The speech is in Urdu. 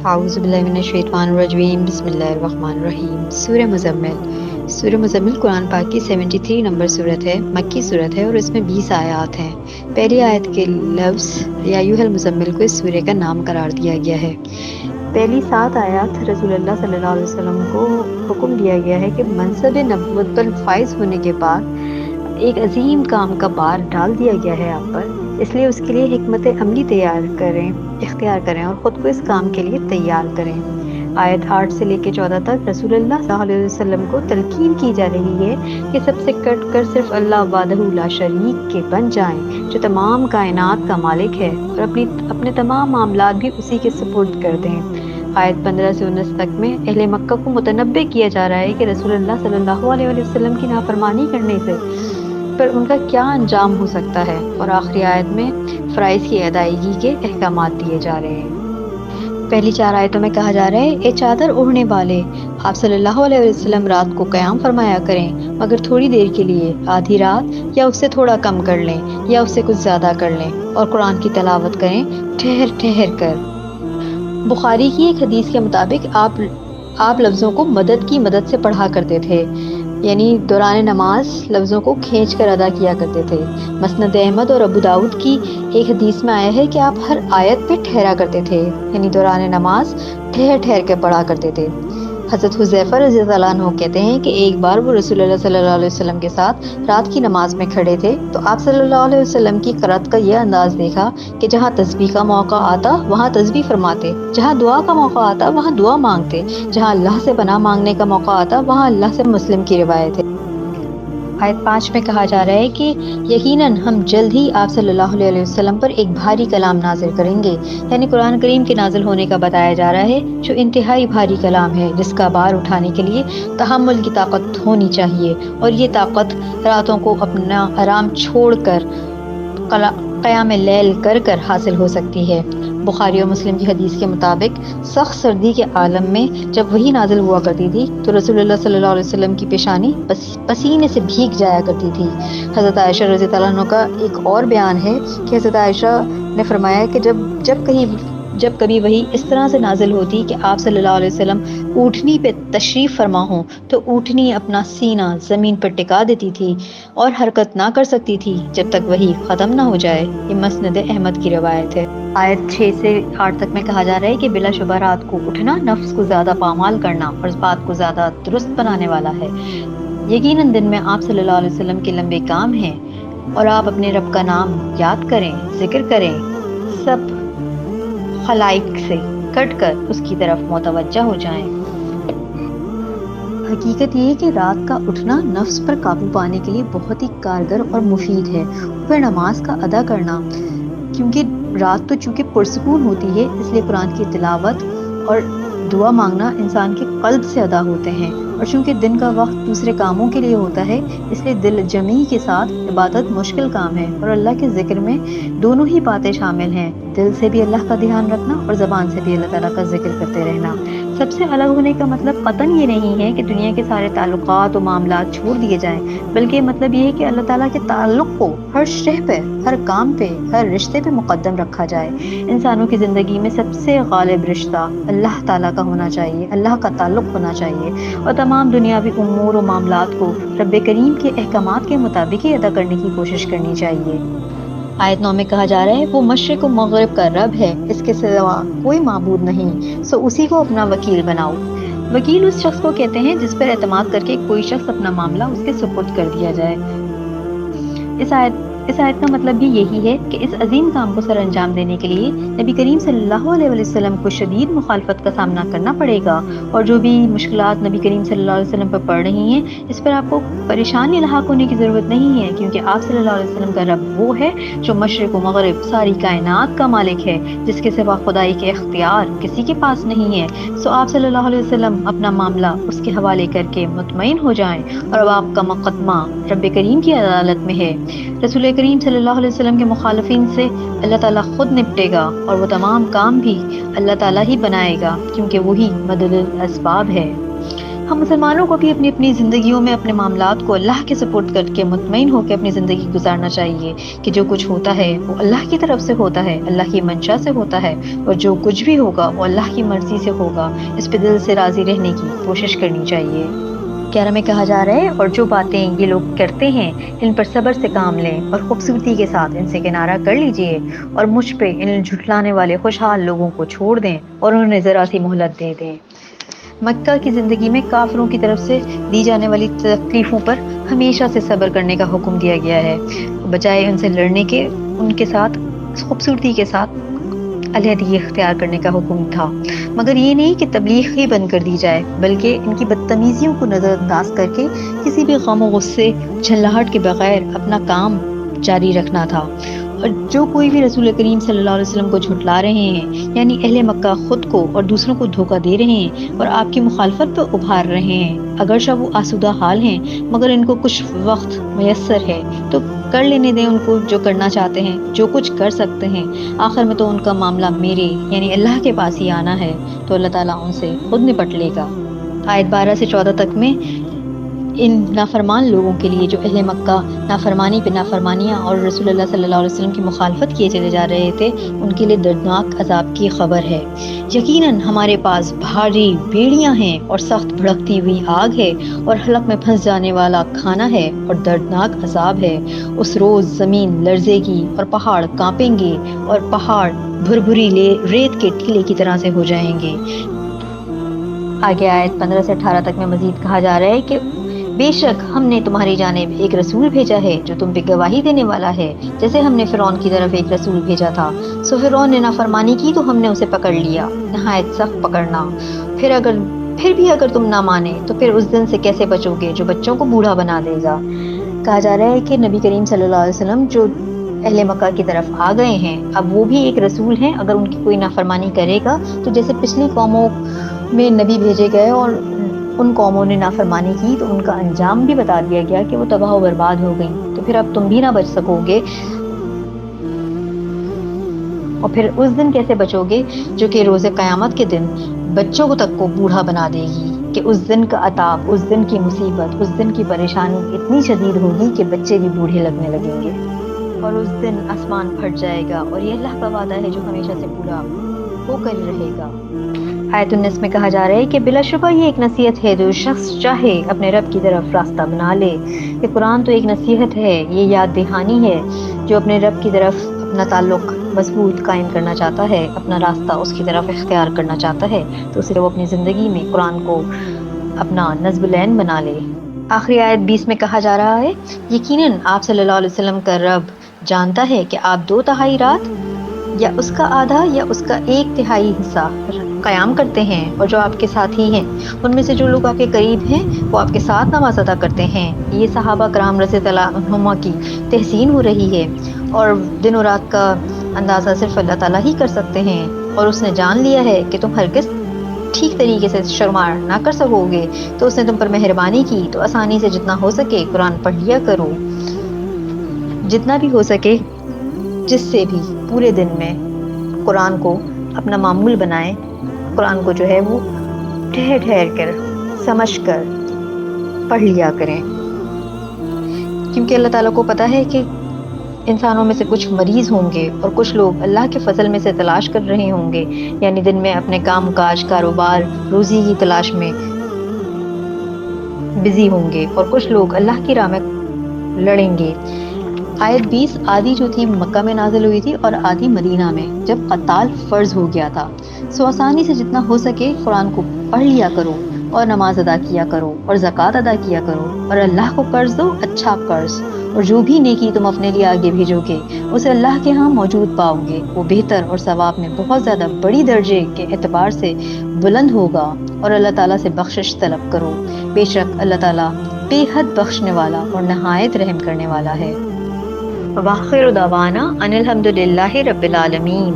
اعوذ باللہ من الشیطان الرجیم بسم اللہ الرحمن الرحیم۔ سورہ مزمل۔ سورہ مزمل قرآن پاک کی 73 نمبر صورت ہے، مکی صورت ہے اور اس میں 20 آیات ہیں۔ پہلی آیت کے لفظ یا ایھا المزمل کو اس سورہ کا نام قرار دیا گیا ہے۔ پہلی 7 آیات رسول اللہ صلی اللہ علیہ وسلم کو حکم دیا گیا ہے کہ منصب نبوت پر فائز ہونے کے بعد ایک عظیم کام کا بار ڈال دیا گیا ہے آپ پر، اس لیے اس کے لیے حکمت عملی اختیار کریں اور خود کو اس کام کے لیے تیار کریں۔ آیت 8 سے لے کے 14 تک رسول اللہ صلی اللہ علیہ وسلم کو تلقین کی جا رہی ہے کہ سب سے کٹ کر صرف اللہ وحدہ لا شریک کے بن جائیں، جو تمام کائنات کا مالک ہے، اور اپنے تمام معاملات بھی اسی کے سپرد کر دیں۔ آیت 15 سے 19 تک میں اہل مکہ کو متنبع کیا جا رہا ہے کہ رسول اللہ صلی اللہ علیہ وسلم کی نافرمانی کرنے سے پر ان کا کیا انجام ہو سکتا ہے، اور آخری آیت میں فرائض کی ادائیگی کے احکامات دیے جا رہے ہیں۔ پہلی 4 آیتوں میں کہا جا رہا ہے، اے چادر اوڑھنے والے، آپ صلی اللہ علیہ وسلم رات کو قیام فرمایا کریں، مگر تھوڑی دیر کے لیے، آدھی رات یا اس سے تھوڑا کم کر لیں یا اس سے کچھ زیادہ کر لیں، اور قرآن کی تلاوت کریں ٹھہر ٹھہر کر۔ بخاری کی ایک حدیث کے مطابق آپ لفظوں کو مدد کی مدد سے پڑھا کرتے تھے، یعنی دوران نماز لفظوں کو کھینچ کر ادا کیا کرتے تھے۔ مسند احمد اور ابو داؤد کی ایک حدیث میں آیا ہے کہ آپ ہر آیت پہ ٹھہرا کرتے تھے، یعنی دوران نماز ٹھہر ٹھہر کے پڑھا کرتے تھے۔ حضرت حذیفہ رضی اللہ عنہ کہتے ہیں کہ ایک بار وہ رسول اللہ صلی اللہ علیہ وسلم کے ساتھ رات کی نماز میں کھڑے تھے تو آپ صلی اللہ علیہ وسلم کی قرأت کا یہ انداز دیکھا کہ جہاں تسبیح کا موقع آتا وہاں تسبیح فرماتے، جہاں دعا کا موقع آتا وہاں دعا مانگتے، جہاں اللہ سے پناہ مانگنے کا موقع آتا وہاں اللہ سے مسلم کی روایت ہے۔ آیت 5 میں کہا جا رہا ہے کہ یقیناً ہم جلد ہی آپ صلی اللہ علیہ وسلم پر ایک بھاری کلام نازل کریں گے، یعنی قرآن کریم کے نازل ہونے کا بتایا جا رہا ہے، جو انتہائی بھاری کلام ہے، جس کا بار اٹھانے کے لیے تحمل کی طاقت ہونی چاہیے، اور یہ طاقت راتوں کو اپنا آرام چھوڑ کر قیام لیل کر کر حاصل ہو سکتی ہے۔ بخاری اور مسلم کی حدیث کے مطابق سخت سردی کے عالم میں جب وحی نازل ہوا کرتی تھی تو رسول اللہ صلی اللہ علیہ وسلم کی پیشانی پسینے سے بھیگ جایا کرتی تھی۔ حضرت عائشہ رضی اللہ عنہ کا ایک اور بیان ہے کہ حضرت عائشہ نے فرمایا کہ جب کبھی وحی اس طرح سے نازل ہوتی کہ آپ صلی اللہ علیہ وسلم اونٹنی پہ تشریف فرما ہوں تو اونٹنی اپنا سینہ زمین پر ٹکا دیتی تھی اور حرکت نہ کر سکتی تھی جب تک وحی ختم نہ ہو جائے۔ یہ مسند احمد کی روایت ہے۔ آیت 6 سے 8 تک میں کہا جا رہا ہے کہ بلا شبہ رات کو اٹھنا نفس کو زیادہ پامال کرنا اور اس بات کو زیادہ درست بنانے والا ہے۔ یقیناً دن میں آپ صلی اللہ علیہ وسلم کے لمبے کام ہیں، اور آپ اپنے رب کا نام یاد کریں، ذکر کریں، سب خلائق سے کٹ کر اس کی طرف متوجہ ہو جائیں۔ حقیقت یہ ہے کہ رات کا اٹھنا نفس پر قابو پانے کے لیے بہت ہی کارگر اور مفید ہے۔ پھر نماز کا ادا کرنا، کیونکہ رات تو چونکہ پرسکون ہوتی ہے، اس لیے قرآن کی تلاوت اور دعا مانگنا انسان کے قلب سے ادا ہوتے ہیں، اور چونکہ دن کا وقت دوسرے کاموں کے لیے ہوتا ہے، اس لیے دل جمعی کے ساتھ عبادت مشکل کام ہے، اور اللہ کے ذکر میں دونوں ہی باتیں شامل ہیں، دل سے بھی اللہ کا دھیان رکھنا اور زبان سے بھی اللہ تعالیٰ کا ذکر کرتے رہنا۔ سب سے الگ ہونے کا مطلب قطعاً یہ نہیں ہے کہ دنیا کے سارے تعلقات و معاملات چھوڑ دیے جائیں، بلکہ مطلب یہ ہے کہ اللہ تعالیٰ کے تعلق کو ہر شے پہ، ہر کام پہ، ہر رشتے پہ مقدم رکھا جائے۔ انسانوں کی زندگی میں سب سے غالب رشتہ اللہ تعالیٰ کا ہونا چاہیے، اللہ کا تعلق ہونا چاہیے، اور تمام دنیاوی امور و معاملات کو رب کریم کے احکامات کے مطابق ہی ادا کرنے کی کوشش کرنی چاہیے۔ آیت 9 میں کہا جا رہا ہے، وہ مشرق و مغرب کا رب ہے، اس کے سوا کوئی معبود نہیں، سو اسی کو اپنا وکیل بناؤ۔ وکیل اس شخص کو کہتے ہیں جس پر اعتماد کر کے کوئی شخص اپنا معاملہ اس کے سپرد کر دیا جائے۔ اس آیت کا مطلب بھی یہی ہے کہ اس عظیم کام کو سر انجام دینے کے لیے نبی کریم صلی اللہ علیہ وسلم کو شدید مخالفت کا سامنا کرنا پڑے گا، اور جو بھی مشکلات نبی کریم صلی اللہ علیہ وسلم پر پڑ رہی ہیں، اس پر آپ کو پریشانی لاحق ہونے کی ضرورت نہیں ہے، کیونکہ آپ صلی اللہ علیہ وسلم کا رب وہ ہے جو مشرق و مغرب ساری کائنات کا مالک ہے، جس کے سوا خدائی کے اختیار کسی کے پاس نہیں ہے۔ سو آپ صلی اللہ علیہ وسلم اپنا معاملہ اس کے حوالے کر کے مطمئن ہو جائیں، اور اب آپ کا مقدمہ رب کریم کی عدالت میں ہے۔ رسول کریم صلی اللہ علیہ وسلم کے مخالفین سے اللہ تعالیٰ خود نپٹے گا، اور وہ تمام کام بھی اللہ تعالیٰ ہی بنائے گا، کیونکہ وہی مدد الاسباب ہے۔ ہم مسلمانوں کو بھی اپنی اپنی زندگیوں میں اپنے معاملات کو اللہ کے سپرد کر کے مطمئن ہو کے اپنی زندگی گزارنا چاہیے کہ جو کچھ ہوتا ہے وہ اللہ کی طرف سے ہوتا ہے، اللہ کی منشا سے ہوتا ہے، اور جو کچھ بھی ہوگا وہ اللہ کی مرضی سے ہوگا۔ اس پہ دل سے راضی رہنے کی کوشش کرنی چاہیے۔ 11 میں کہا جا رہا ہے، اور جو باتیں یہ لوگ کرتے ہیں ان پر صبر سے کام لیں اور خوبصورتی کے ساتھ ان سے کنارہ کر لیجئے، اور مجھ پہ ان جھٹلانے والے خوشحال لوگوں کو چھوڑ دیں اور انہیں ذرا سی مہلت دے دیں۔ مکہ کی زندگی میں کافروں کی طرف سے دی جانے والی تکلیفوں پر ہمیشہ سے صبر کرنے کا حکم دیا گیا ہے، بجائے ان سے لڑنے کے ان کے ساتھ خوبصورتی کے ساتھ علیحدگی اختیار کرنے کا حکم تھا، مگر یہ نہیں کہ تبلیغ ہی بند کر دی جائے، بلکہ ان کی بدتمیزیوں کو نظر انداز کر کے کسی بھی غم و غصے جھنجھلاہٹ کے بغیر اپنا کام جاری رکھنا تھا۔ اور جو کوئی بھی رسول کریم صلی اللہ علیہ وسلم کو جھٹلا رہے ہیں، یعنی اہل مکہ خود کو اور دوسروں کو دھوکہ دے رہے ہیں اور آپ کی مخالفت پہ ابھار رہے ہیں، اگرچہ وہ آسودہ حال ہیں مگر ان کو کچھ وقت میسر ہے تو کر لینے دیں ان کو جو کرنا چاہتے ہیں، جو کچھ کر سکتے ہیں۔ آخر میں تو ان کا معاملہ میرے یعنی اللہ کے پاس ہی آنا ہے، تو اللہ تعالیٰ ان سے خود نپٹ لے گا۔ آیت 12 سے 14 تک میں ان نافرمان لوگوں کے لیے جو اہل مکہ نافرمانی پہ نافرمانیاں اور رسول اللہ صلی اللہ علیہ وسلم کی مخالفت کیے چلے جا رہے تھے، ان کے لیے دردناک عذاب کی خبر ہے۔ یقیناً ہمارے پاس بھاری بیڑیاں ہیں اور سخت بھڑکتی ہوئی آگ ہے اور حلق میں پھنس جانے والا کھانا ہے اور دردناک عذاب ہے۔ اس روز زمین لرزے گی اور پہاڑ کانپیں گے اور پہاڑ بھربھری ریت کے ٹیلے کی طرح سے ہو جائیں گے۔ آگے آیت 15 سے 18 تک میں مزید کہا جا رہا ہے کہ بے شک ہم نے تمہاری جانب ایک رسول بھیجا ہے جو تم پہ گواہی دینے والا ہے، جیسے ہم نے فرعون کی طرف ایک رسول بھیجا تھا۔ سو فرعون نے نافرمانی کی تو ہم نے اسے پکڑ لیا، نہایت سخت پکڑنا۔ پھر بھی اگر تم نہ مانے تو پھر اس دن سے کیسے بچو گے جو بچوں کو بوڑھا بنا دے گا۔ کہا جا رہا ہے کہ نبی کریم صلی اللہ علیہ وسلم جو اہل مکہ کی طرف آ گئے ہیں، اب وہ بھی ایک رسول ہیں، اگر ان کی کوئی نافرمانی کرے گا تو جیسے پچھلی قوموں میں نبی بھیجے گئے اور ان قوموں نے نافرمانی کی تو ان کا انجام بھی بتا دیا گیا کہ وہ تباہ و برباد ہو گئیں، تو پھر اب تم بھی نہ بچ سکو گے۔ اور پھر اس دن کیسے بچو گے جو کہ روز قیامت کے دن بچوں تک کو بوڑھا بنا دے گی، کہ اس دن کا عذاب، اس دن کی مصیبت، اس دن کی پریشانی اتنی شدید ہوگی کہ بچے بھی بوڑھے لگنے لگیں گے، اور اس دن آسمان پھٹ جائے گا، اور یہ اللہ کا وعدہ ہے جو ہمیشہ سے پورا ہو کر رہے گا۔ آیت 19 میں کہا جا رہا ہے کہ بلا شبہ یہ ایک نصیحت ہے، جو شخص چاہے اپنے رب کی طرف راستہ بنا لے۔ یہ قرآن تو ایک نصیحت ہے، یہ یاد دہانی ہے، جو اپنے رب کی طرف اپنا تعلق مضبوط قائم کرنا چاہتا ہے، اپنا راستہ اس کی طرف اختیار کرنا چاہتا ہے، تو اسے وہ اپنی زندگی میں قرآن کو اپنا نصب العین بنا لے۔ آخری آیت 20 میں کہا جا رہا ہے، یقیناً آپ صلی اللہ علیہ وسلم کا رب جانتا ہے کہ آپ 2/3 رات یا اس کا آدھا یا اس کا 1/3 حصہ قیام کرتے ہیں، اور جو آپ کے ساتھی ہیں ان میں سے جو لوگ آپ کے قریب ہیں وہ آپ کے ساتھ نماز ادا کرتے ہیں۔ یہ صحابہ کرام رضی اللہ عنہم کی تحسین ہو رہی ہے، اور دن و رات کا اندازہ صرف اللہ تعالیٰ ہی کر سکتے ہیں، اور اس نے جان لیا ہے کہ تم ہرگز ٹھیک طریقے سے شمار نہ کر سکو گے، تو اس نے تم پر مہربانی کی تو آسانی سے جتنا ہو سکے قرآن پڑھ لیا کرو، جتنا بھی ہو سکے، جس سے بھی پورے دن میں قرآن کو اپنا معمول بنائیں، قرآن کو جو ہے وہ ٹھہر ٹھہر کر سمجھ کر پڑھ لیا کریں، کیونکہ اللہ تعالیٰ کو پتہ ہے کہ انسانوں میں سے کچھ مریض ہوں گے اور کچھ لوگ اللہ کے فضل میں سے تلاش کر رہے ہوں گے، یعنی دن میں اپنے کام کاج، کاروبار، روزی کی تلاش میں بزی ہوں گے، اور کچھ لوگ اللہ کی راہ میں لڑیں گے۔ آیت 20 آدھی جو تھی مکہ میں نازل ہوئی تھی اور آدھی مدینہ میں، جب قتال فرض ہو گیا تھا۔ سو آسانی سے جتنا ہو سکے قرآن کو پڑھ لیا کرو اور نماز ادا کیا کرو اور زکوٰۃ ادا کیا کرو، اور اللہ کو قرض دو، اچھا قرض، اور جو بھی نیکی تم اپنے لیے آگے بھیجو گے اسے اللہ کے ہاں موجود پاؤ گے، وہ بہتر اور ثواب میں بہت زیادہ بڑی درجے کے اعتبار سے بلند ہوگا، اور اللہ تعالیٰ سے بخشش طلب کرو، بے شک اللہ تعالیٰ بے حد بخشنے والا اور نہایت رحم کرنے والا ہے۔ وآخر دعوانا ان الحمد للہ رب العالمین۔